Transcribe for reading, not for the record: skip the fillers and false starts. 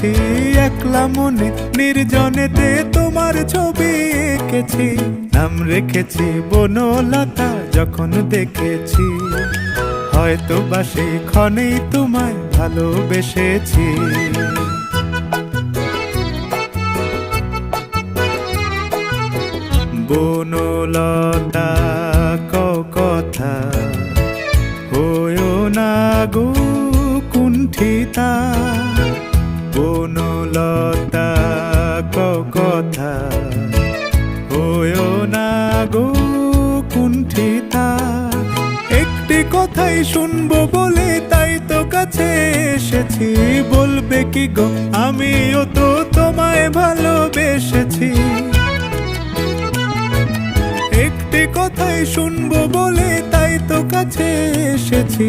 এসেছি একলা মনে নির্জনেতে তোমার ছবি এঁকেছি, নাম রেখেছি বনলতা যখন দেখেছি, হয়তো বা সেই ক্ষণেই তোমায় ভালোবেসেছি। বনলতা কথা হয়ো না গো কুণ্ঠিতা, বনলতা কথা হয়ো না গো কুণ্ঠিতা। একটি কথাই শুনবো বলে তাই তো কাছে এসেছি, বলবে কি গো আমিও তো তোমায় ভালোবেসেছি। একটি কথাই শুনবো বলে তাই তো কাছে এসেছি।